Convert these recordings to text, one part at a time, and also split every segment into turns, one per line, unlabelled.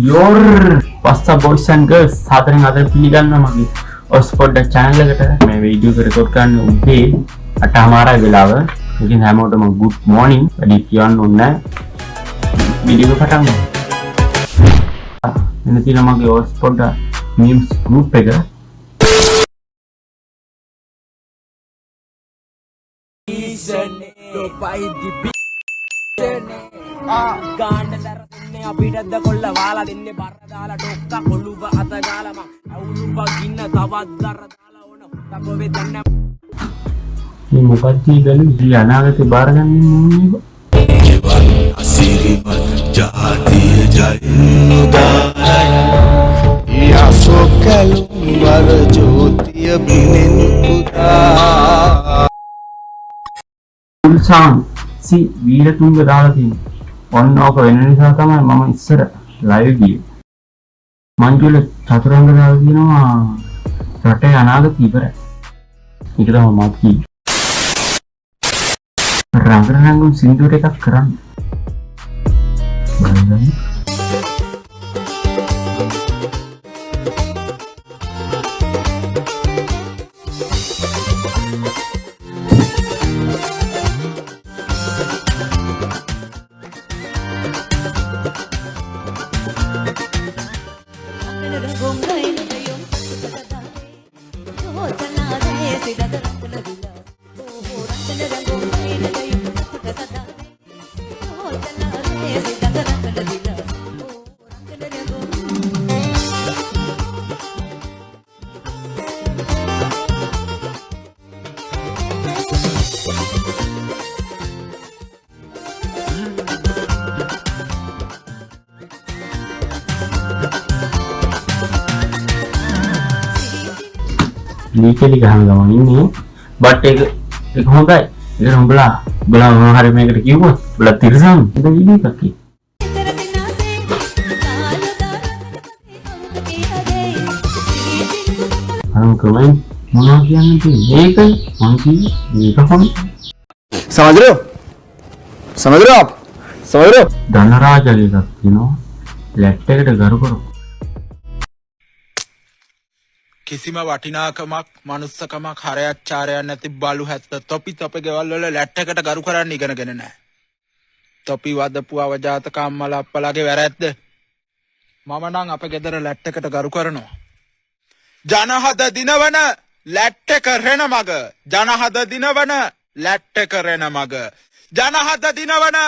your what's up boys and girls සාදරයෙන් අද පිළිගන්නවා මගේ ඔස්පොඩ් channel එකට මේ වීඩියෝ එක රෙකෝඩ් කරන්න උදේ 8:00 වෙලාව. ඉතින් හැමෝටම good morning. වැඩි කියන්න ඕනේ නැහැ. වීඩියෝ එක පටන් ගමු. එන්න තියෙනවා මගේ ඔස්පොඩ් memes group එක.
ගාන්න දරන්නේ අපිටද කොල්ල වාලා දෙන්නේ බර දාලා ඩොක්ක කොළුව අත ගාලා මං අවුලුව ගින්න තවත් දර දාලා ඕන හොතක වෙදන්න
මේ මොකක්ද කියන්නේ අනාගතේ බාරගන්නේ මොන්නේ
ජීවන් අසිරිමත් ජාතිය ජයුදායි යසොකලුම් වර ජෝතිය බිනෙන් පුතා
උල්සාන් සි වීරතුංග දාලා තියෙනවා. ඔන්න ඔක වෙන නිසා තමයි මම ඉස්සර ලයිව් ගියේ. මංජුල චතුරංග දාලා තියෙනවා රටේ අනාගතය ඉවරයි. ඒක තමයි මම කිව්වේ. රංගනංගුම් සින්දුවට එකක් කරන්න. බලන්න. लीकेली ගහන ගමන් ඉන්නේ බට් ඒක හොඳයි. ඒක උඹලා මොනවා හරි මේකට කිව්වොත් උඹලා තිරසන් ඉතින් වීඩියෝ එකක් කි. අරන් කමෙන් මොනවා කියන්නේ මේක මං කිව්වේ මේක හොඳ.
समझ रहे हो आप
ධනරාජගේ එකක් තියෙනවා ලැට් එකට ගරු කරමු.
කිසිම වටිනාකමක් මනුස්සකමක් හරයක් චාරයක් නැති බලු හැත්ත තොපි තොපේ ගෙවල් වල ලැට් එකට ගරු කරන්න ඉගෙනගෙන නැහැ. තොපි වදපු අවජාතක අම්මලා අප්පලාගේ වැරැද්ද. මම නම් අපේ ගෙදර ලැට් එකට ගරු කරනවා. ජනහද දිනවන ලැට් එක රෙන මග. ජනහද දිනවන ලැට් එක රෙන මග. ජනහද දිනවන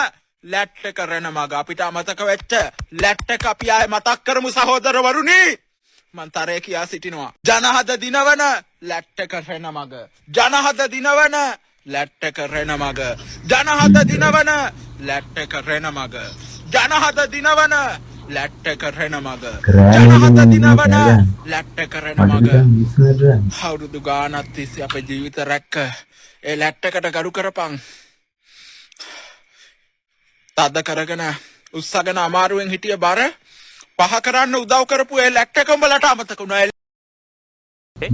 ලැට් එක රෙන මග. අපිට අමතක වෙච්ච ලැට් එක අපි ආයේ මතක් කරමු සහෝදරවරුනි. මන්තරය කියා සිටිනවා. ජනහද දිනවන ලැට් එක රෙන මග. ජනහද දිනවන ලැට් එක රෙන මග. ජනහද දිනවන ලැට් එක රෙන මග. ජනහද දිනවන ලැට් එක රෙන මග. ජනහද දිනවන ලැට් එක රෙන මග. අවුරුදු ගානක් තිස්සේ අපේ ජීවිත රැක්ක ඒ ලැට් එකට ගරු කරපන්. තද කරගෙන උස්සගෙන අමාරුවෙන් හිටිය බර පහ කරන්න උදව් කරපු ඒ ලැට් එක උඹලට අමතක වුණා.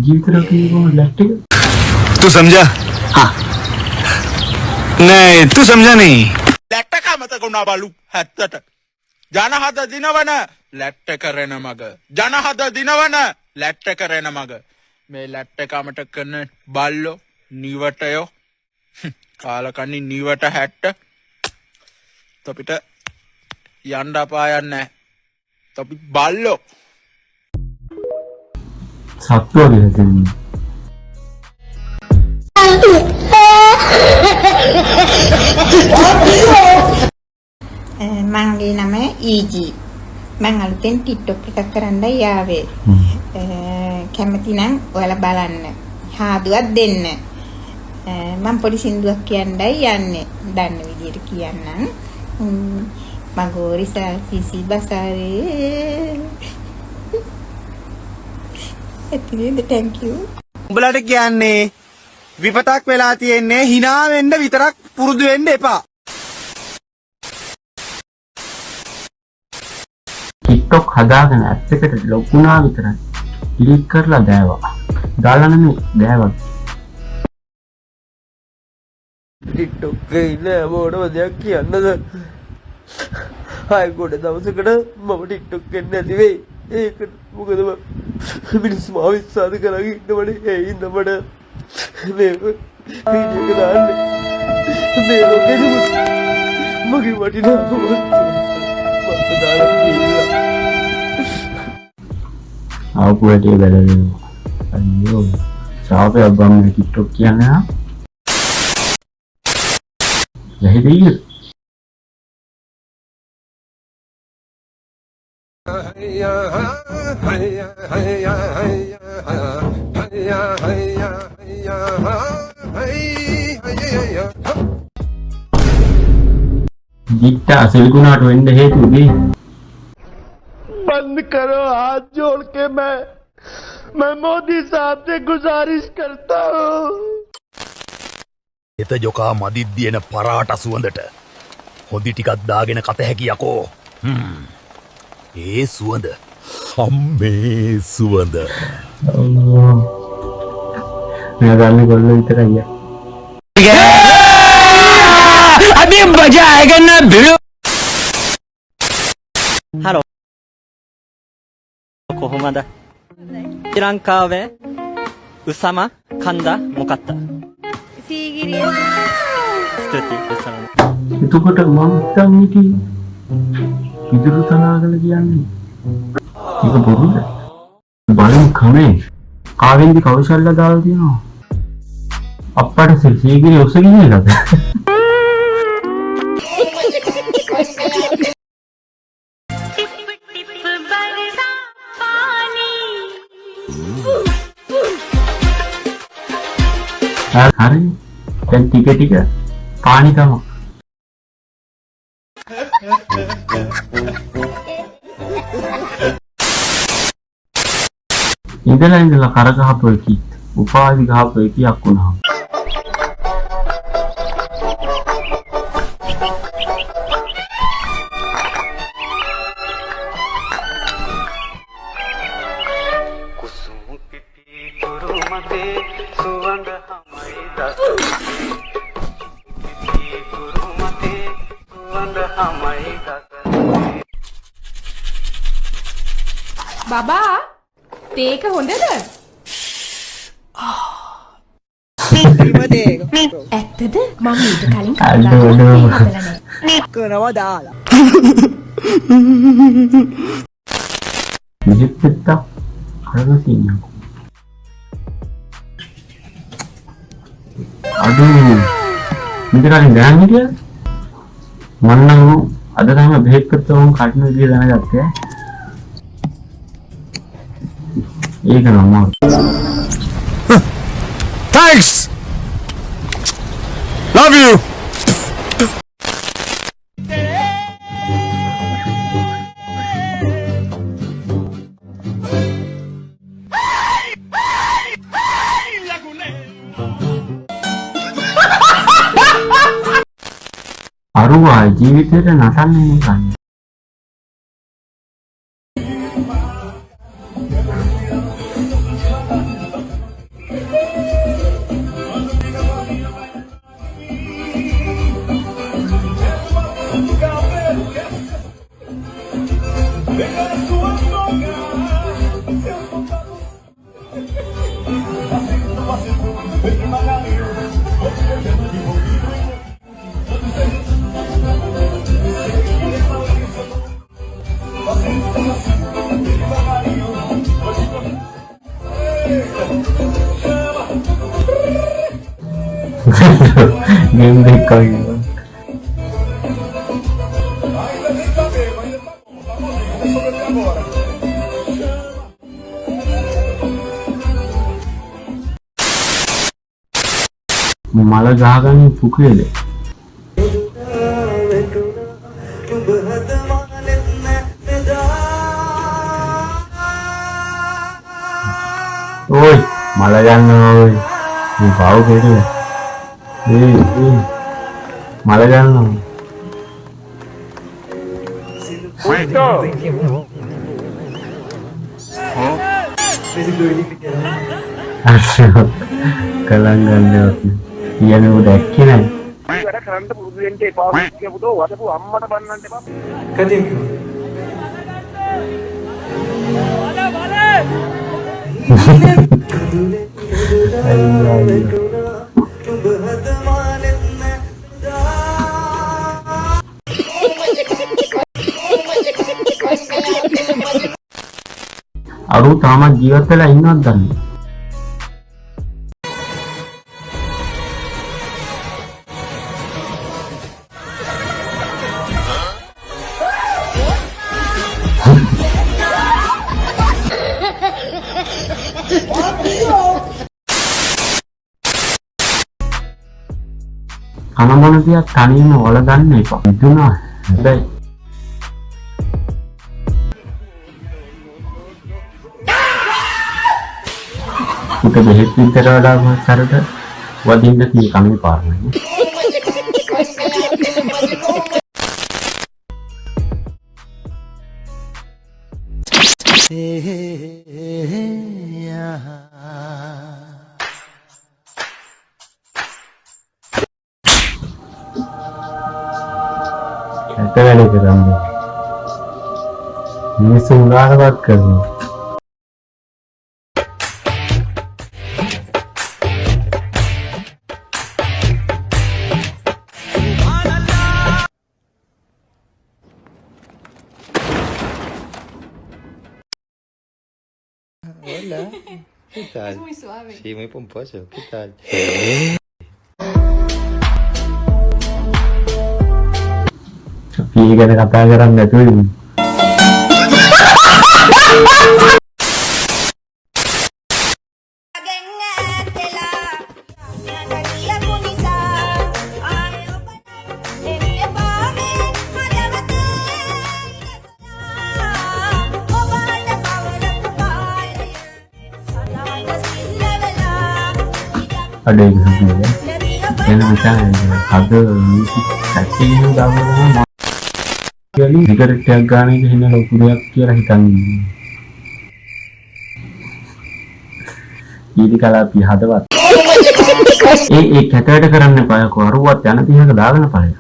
ජීවිතේ කිව්වම ලැට් එක
तू समझा हाँ नहीं तू समझा नहीं
ලැට් එක අමතක වුණා බලු 70ට. ජනහද දිනවන ලැට් එක රෙන මග. ජනහද දිනවන ලැට් එක රෙන මග. මේ ලැට් එක අමතක කරන බල්ලෝ නිවටයෝ කාලකන්ණි නිවට 60 තොපිට යන්න අපායක් නැහැ. තොපි බල්ලෝ
සත්තු වගේ දෙන්නේ.
මගේ නම ඊජී. මම අලුතෙන් TikTok එකක් කරන්නයි යාවේ. කැමති නම් ඔයාලා බලන්න. හාදුවක් දෙන්න. මම පොඩි සින්දුවක් කියන්නයි යන්නේ. දන්න විදියට කියන්නම්. Magorisa sisi basare. Thank you.
උඹලට කියන්නේ විපතක් වෙලා තියෙන්නේ hina වෙන්න විතරක් පුරුදු වෙන්න එපා.
TikTok හදාගෙන ඇප් එකට ලොකුනා විතරයි. ඩිලීට් කරලා දැවවා. දාලා නෙමෙයි දැවවා.
TikTok එකේ ඉන්න හැමෝටම දෙයක් කියන්නද?
ආයෙ ගොඩ දවසකට මම ටික්ටොක් එකෙන් නැති වෙයි. ඒකට මොකද මිනිස්සු මාව විශ්වාස කරගෙන ඉන්නවනේ. ඒ හින්දා මට මේ වීඩියෝ එක දාන්නේ. මේ ලෝකෙදි මගේ වටිනාකම මම දාලා කියලා.
ආපු වැඩේ වැඩේ. අයියෝ සාපේ අබ්බම් මේ ටික්ටොක් කියන්නේ නා. යහිදී जितना सिलगुनाट वेंड है तू भी
बंद करो हाथ जोड़ के मैं मोदी साहब से गुजारिश करता हूँ.
එත ජොකා මදිද්දියන පරාට සුවඳට හොඳි ටිකක් දාගෙන කත හැකි යකෝ. ඒ සුවඳ අම්මේ සුවඳ.
मैं गाने बोल रही तरह ये
अभी मजा आएगा ना भिड़ो
හලෝ කොහොමද ශ්‍රී ලංකාවේ උසම කන්ද මොකක්ද
සීගිරිය
ස්තුති උසම
එතකොට මම හිතන් හිටියේ පිටුරු තනාගෙන කියන්නේ ඒක බොරුද බලමු කමෙන්ට් කාවෙන්ද කෞශල්‍ය දාලා තියෙනවා අප්පට Sigiriya ඔසගිනේද hari dan tiga panik kamu indahlah karena apa kita upaya apa kita aku nah
බබා තේක හොඳද? ඇත්තද? මම ඊට කලින්
කරනවා දාලා
kita karena sini aduh ini kali jangan dia mana lu ada nama baik ketemu karena dia jangan jatuh ya ये क्या नाम है?
Thanks. Love you.
අරුවා ජීවිතේට නටන්නේ නිකන් game record malah gahkan pukul deh oi malah jangan oi mau bau gitu ya malah jangan asyik kalangan dia yang udah kira
කරන්න පුරුදු වෙන්න එපා කියපුවෝ වදපු අම්මට බන්නන්න එපා.
කදින්
අරු තාමත් ජීවත් වෙලා ඉන්නවද දන්නේ? කනමොන තියක් තනියම වල ගන්න එපා. ඉදුණා. හැබැයි උට බෙහෙත් විතර වඩා සරට වදින්න කී කන්නේ පාරනේ. ඇත වැඩ කරන්නේ. මිනිස්සු උදාහරණයක් කරනවා.
Hola, ¿qué tal?
Es muy suave.
Sí, muy pomposo, ¿qué tal?
අපි ගැන කතා කරන්නේ නැතුව ඉන්න. අඩේ ගහන්නේ. එන මචං අද සැකේ දානවා. යලි සිගරට් එකක් ගන්න එක හින ලොකු දෙයක් කියලා හිතන්නේ. ඊදි කලාපි හදවත්. ඒ කැටයට කරන්න එපා. කරුවත් යන 30ක දාගෙන ඵලය.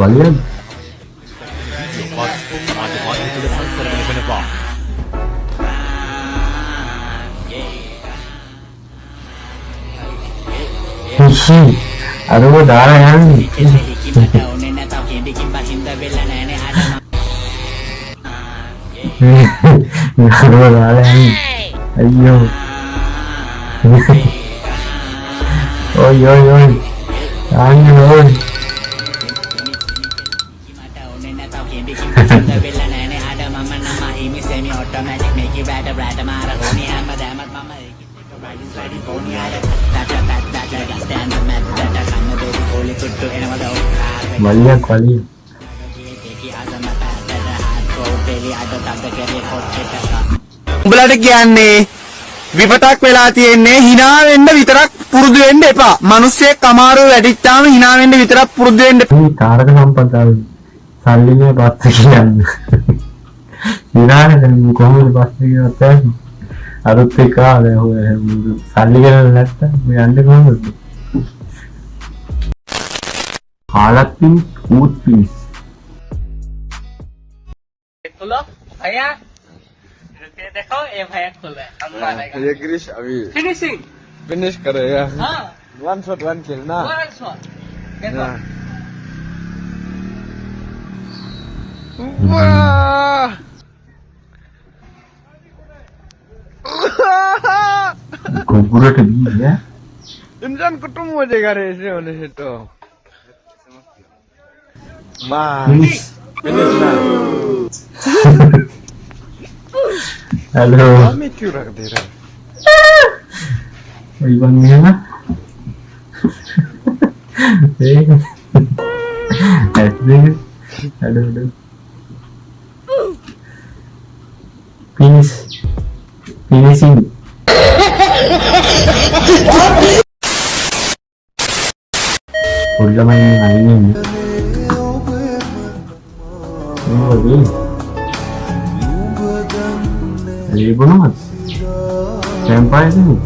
වලියද? අරව දාලා යන්නේ. අරව දාලා යන්නේ. අයියෝ. ඔය ඔය ඔය. අයියෝ. වලියක් වලිය.
උඹලට කියන්නේ විපතක් වෙලා තියෙන්නේ hina වෙන්න විතරක් පුරුදු වෙන්න එපා. මිනිස්සෙක් අමාරුව වැඩිච්චාම hina වෙන්න විතරක් පුරුදු වෙන්න.
මේ තාරක සම්පදාය සල්ලිනේ බස් කියන්නේ. විනාඩෙන් කොහොමද බස් එකේ යන්නේ? අරුත් එක ආවේ හොය සල්ලි ගන්න නැත්තම් මේ යන්නේ කොහොමද? हालत पिन कूद पिन
खुलो भैया रुके देखो ये भैया खुला
ये ग्रीश अभी
फिनिशिंग
फिनिश करेगा
हाँ
1 shot 1 kill ना
देखो
वाह
कुकुरट भी है
इंसान कुटुंब हो जाएगा रे ऐसे होने से तो
Finish.
फिनिश ना
हेलो
हमें क्यों रख दे रहा
वही बन गया ना ऐसे hello hello finish finishing udah main ini Libo naman. Senpai ini.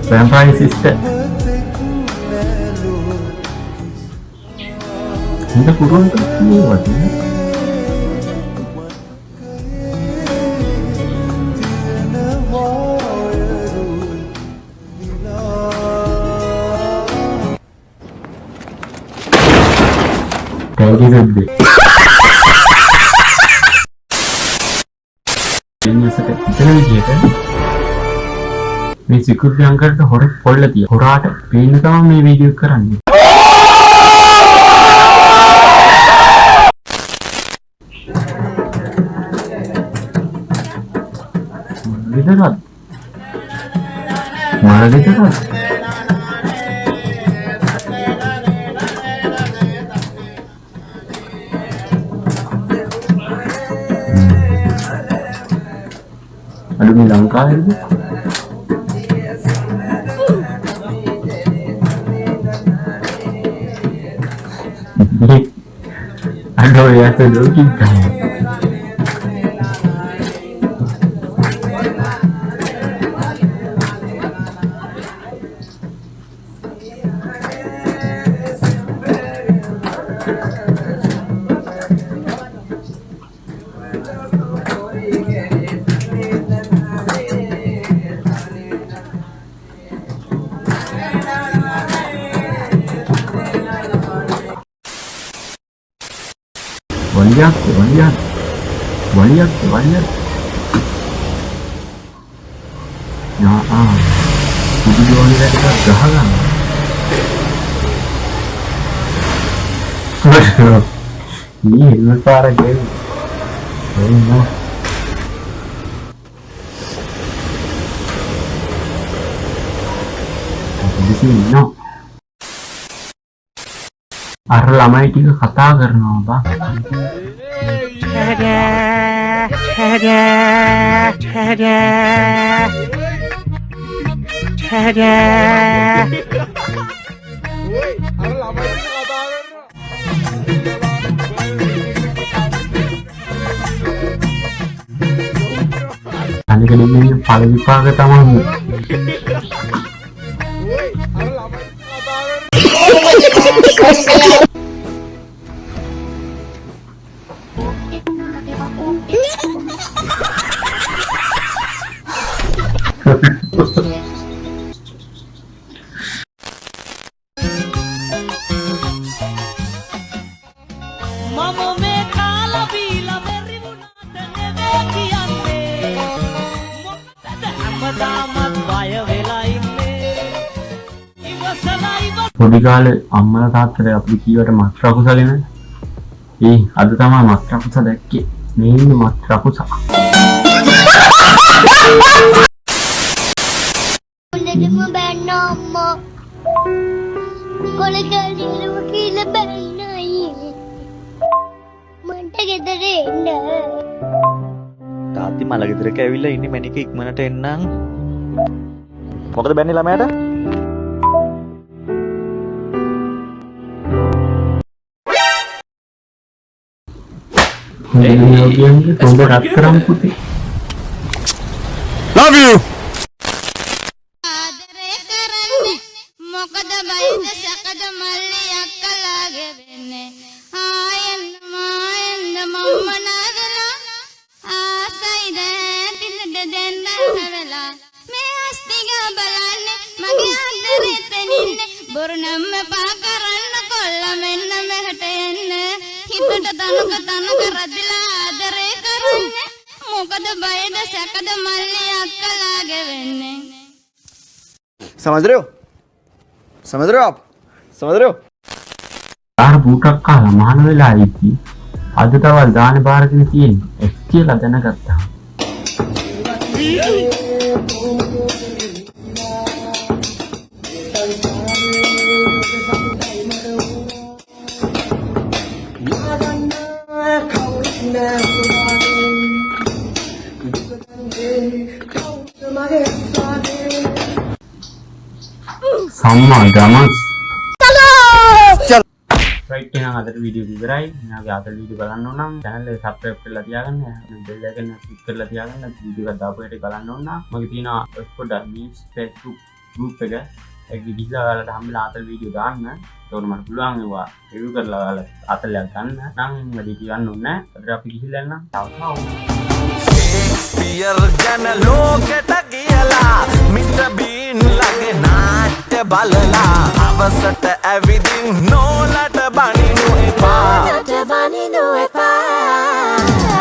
Vampire sister. Ini kurang terlihat ya. Thank you, Subbi. Ini sekat kita lagi kan? Ini security angkat tu horor pol lagi. Horor ada. Pin tu kami video keran. Mana dia kan? Aduh ni langkah itu. Aduh ya sudah kita. Waliat. Ya video ni dah kita gahalang. Ni lepas lagi. No. Di sini no. Ar lamai ටික කතා කරනවා බා. අනික දෙන්නේ පළ විපාක තමයි. පොඩි කාලේ අම්මලා තාත්තලා අපිට කීවට මත්‍රා කුසලෙන. අද තමයි මත්‍රා කුස දැක්කේ. මේ ඉන්නේ මත්‍රා කුස.
මුලදම බෑන්න අම්මා. කොලකලිලු කියලා බෑන්නයි. මන්ට ගෙදර එන්න.
තාත්ති මල ගෙදරක ඇවිල්ලා ඉන්නේ මැනික ඉක්මනට එන්නම්. මොකද බෑන්නේ ළමයාට?
Love you.
මොකද බයිද සකද මල්ලි අක්කලාගේ වෙන්නේ ආයෙත් මායෙත් මම්ම නගලා ආසයිද පිටට දෙන්න වෙලා මේ අස්තිග බලන්නේ මගේ අතරේ තනින්නේ බොරු නම් පා කරන්න කොල්ල මෙන්න මෙහෙට එන්න හිතට තනක රදිලා ආදරේ කරන්නේ මොකද බයිද සකද මල්ලි අක්කලාගේ වෙන්නේ
समझ रहे हो आप? समझ रहे हो?
यार बूटක් කාලා මහාන වෙලා ඉති. අද තවල් දාන බාරගෙන තියෙන්නේ. එක් කියලා දැනගත්තා. Sama gamas.
चल.
Right. රයිට් එහෙනම් අද වීඩියෝ එක ඉවරයි. මම අද වීඩියෝ බලන්න ඕන නම් channel එක subscribe කරලා තියාගන්න. bell icon එක click කරලා තියාගන්න. වීඩියෝ එක දාපු හැටි බලන්න ඕන නම් මගේ තියෙනවා ඔස්පොඩ් news Facebook group එක. ඒක ගිහිල්ලා ඔයාලට හම්බෙලා අතල් වීඩියෝ දාන්න. ඒතකොට මට පුළුවන් ඒවා review කරලා ඔයාලා අතල්ලා ගන්න. නම් වැඩි කියන්න ඕනේ නැහැ. අද අපි ගිහිල්ලා යන්න.
ෂේක්ස්පියර් ගැන ලෝකෙට කියලා මිස්ටර් බීන් ලගේ නාට්‍ය බලලා අවසට ඇවිදින් නෝලට බනිනු එපා.